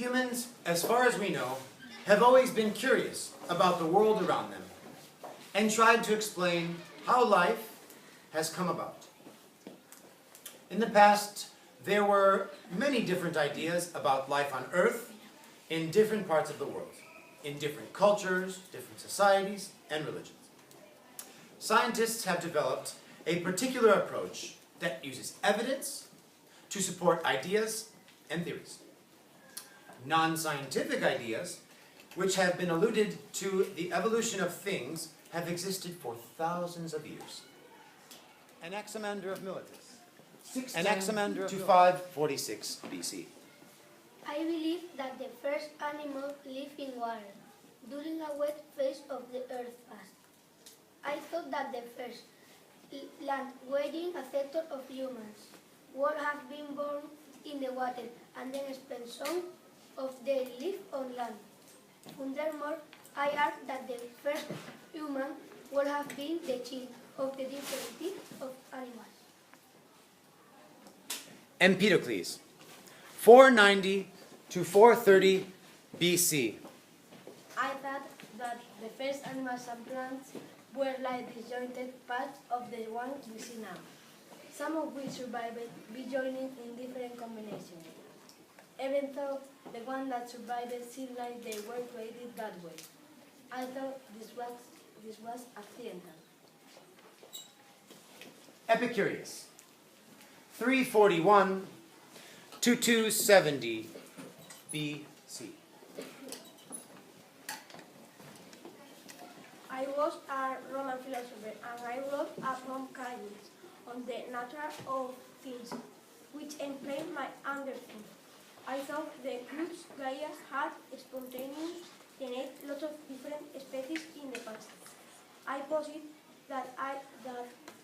Humans, as far as we know, have always been curious about the world around them and tried to explain how life has come about. In the past, there were many different ideas about life on Earth in different parts of the world, in different cultures, different societies, and religions. Scientists have developed a particular approach that uses evidence to support ideas and theories. Non-scientific ideas, which have been alluded to the evolution of things, have existed for thousands of years. Anaximander of Miletus. Anaximander to 546 BC. I believe that the first animal lived in water during a wet phase of the earth past. I thought that the first land-dwelling ancestor of humans would have been born in the water and then spent some of their life on land. Furthermore, I argue that the first human would have been the chief of the different types of animals. Empedocles, 490 to 430 BC. I thought that the first animals and plants were like disjointed parts of the one we see now, some of which survived joining in different combinations. Even though the ones that survived seemed like they were created that way, I thought this was accidental. Epicurus, 341 to 270 BC. I was a Roman philosopher and I wrote a poem kindness on the nature of things, which inflamed my understanding. I thought the groups Gaia had spontaneous generate lots of different species in the past. I posit that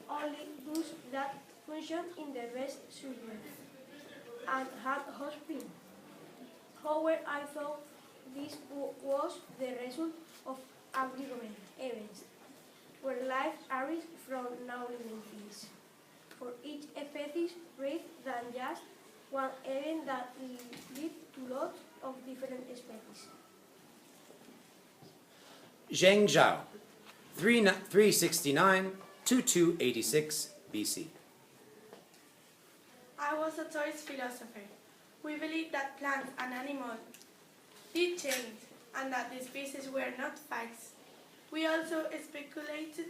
only those that function in the best survived and had offspring. However, I thought this was the result of agreement events, where life varies from non-living things. For each species, rather than just one event that lead to lots of different species. Zheng Zhao, 369 to 286 BC. I was a Taoist philosopher. We believed that plants and animals did change and that the species were not fixed. We also speculated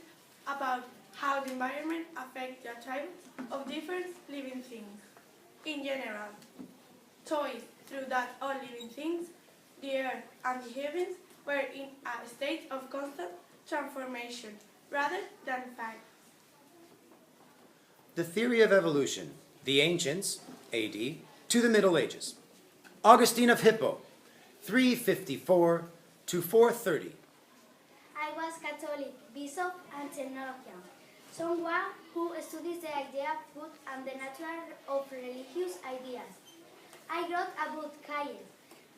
about how the environment affects the attributes of different living things. In general, Taoists through that all living things, the earth and the heavens, were in a state of constant transformation rather than fact. The theory of evolution, the ancients, AD, to the Middle Ages. Augustine of Hippo, 354 to 430. I was Catholic, Bishop, and Theologian, someone who studies the idea of food and the nature of religious ideas. I wrote about Cain,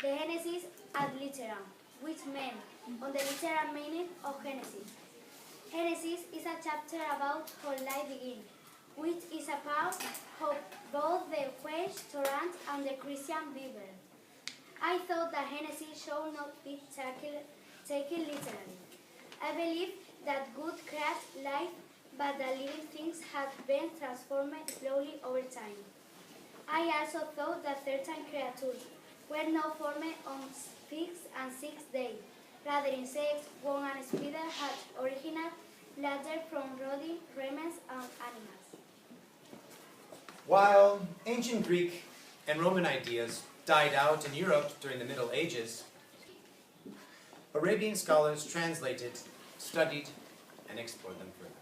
the Genesis ad literam, which meant on the literal meaning of Genesis. Genesis is a chapter about how life begins, which is a part of both the Jewish Torah and the Christian Bible. I thought that Genesis should not be taken literally. I believe that God created life, but that living things have been transformed slowly over time. I also thought that certain creatures were not formed on 5th and 6th day. Rather, insects, worms, and spiders had originated later from rodent, remains, and animals. While ancient Greek and Roman ideas died out in Europe during the Middle Ages, Arabian scholars translated, studied, and explored them further.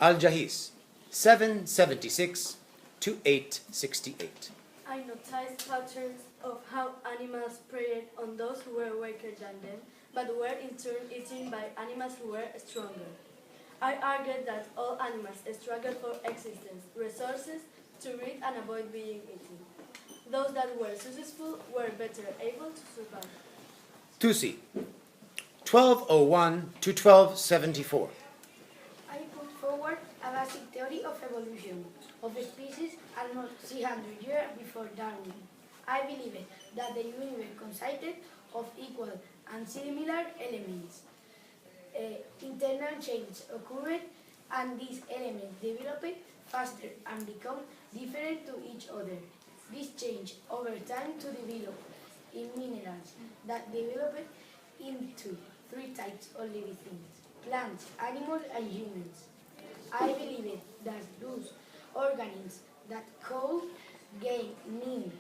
Al-Jahis, 776 to 868. I noticed patterns of how animals preyed on those who were weaker than them, but were in turn eaten by animals who were stronger. I argued that all animals struggled for existence, resources, to breed and avoid being eaten. Those that were successful were better able to survive. Tusi, 1201 to 1274. I put forward a basic theory of evolution of species almost 300 years before Darwin. I believe that the universe consisted of equal and similar elements. Internal change occurred and these elements developed faster and become different to each other. This change over time to develop in minerals that developed into three types of living things: plants, animals, and humans. I believe that those organisms that could gain mean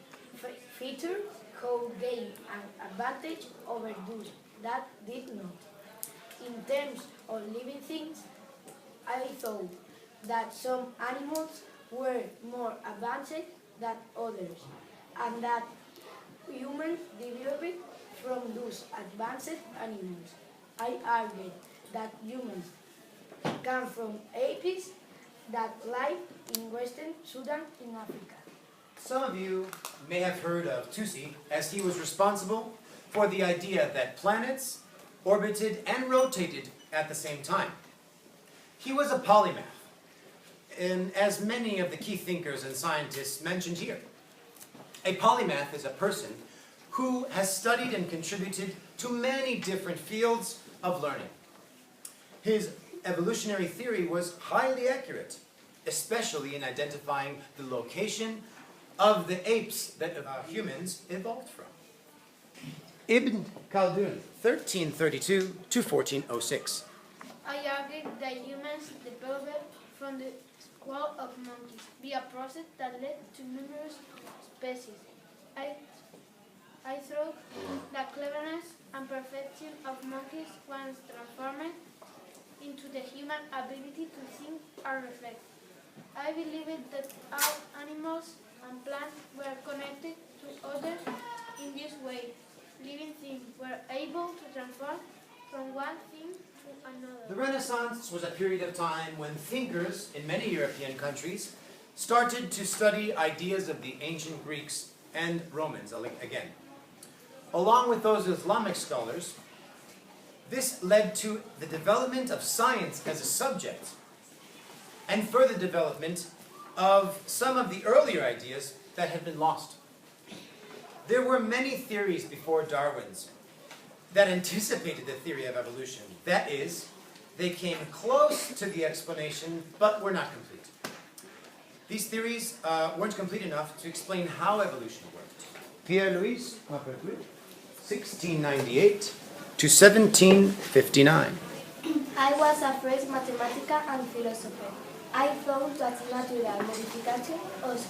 features could gain an advantage over those that did not. In terms of living things, I thought that some animals were more advanced than others, and that humans developed from those advanced animals. I argued that humans come from apes that live in western Sudan in Africa. Some of you may have heard of Tusi, as he was responsible for the idea that planets orbited and rotated at the same time. He was a polymath, and as many of the key thinkers and scientists mentioned here. A polymath is a person who has studied and contributed to many different fields of learning. His evolutionary theory was highly accurate, especially in identifying the location of the apes that humans evolved from. Ibn Khaldun, 1332 to 1406. I argue that humans developed from the squall of monkeys via a process that led to numerous species. I thought that cleverness and perfection of monkeys was transformed into the human ability to think and reflect. I believed that all animals and plants were connected to others in this way. Living things were able to transform from one thing to another. The Renaissance was a period of time when thinkers in many European countries started to study ideas of the ancient Greeks and Romans again. Along with those Islamic scholars, this led to the development of science as a subject and further development of some of the earlier ideas that had been lost. There were many theories before Darwin's that anticipated the theory of evolution. That is, they came close to the explanation, but were not complete. These theories weren't complete enough to explain how evolution worked. Pierre-Louis Clapeyron, 1698 to 1759. I was a French mathematician and philosopher. I thought that natural modification occurs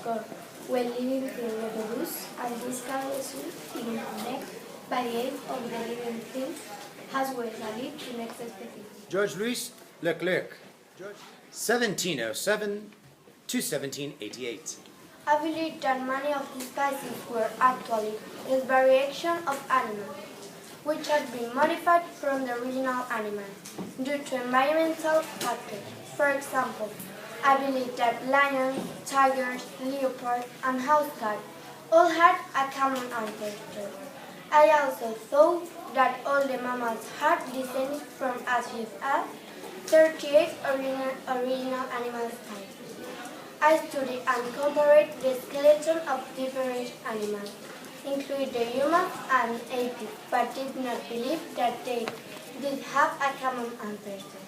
when living things reproduce, and this can result in next variety of the living things, as well as lead to next species. Georges Louis Leclerc, 1707 to 1788. I believe that many of these species were actually a variation of animals, which had been modified from the original animal due to environmental factors. For example, I believe that lions, tigers, leopards, and house cats all had a common ancestor. I also thought that all the mammals had descended from as few as 38 original animal types. I studied and compared the skeleton of different animals, including the humans and apes, but did not believe that they did have a common ancestor.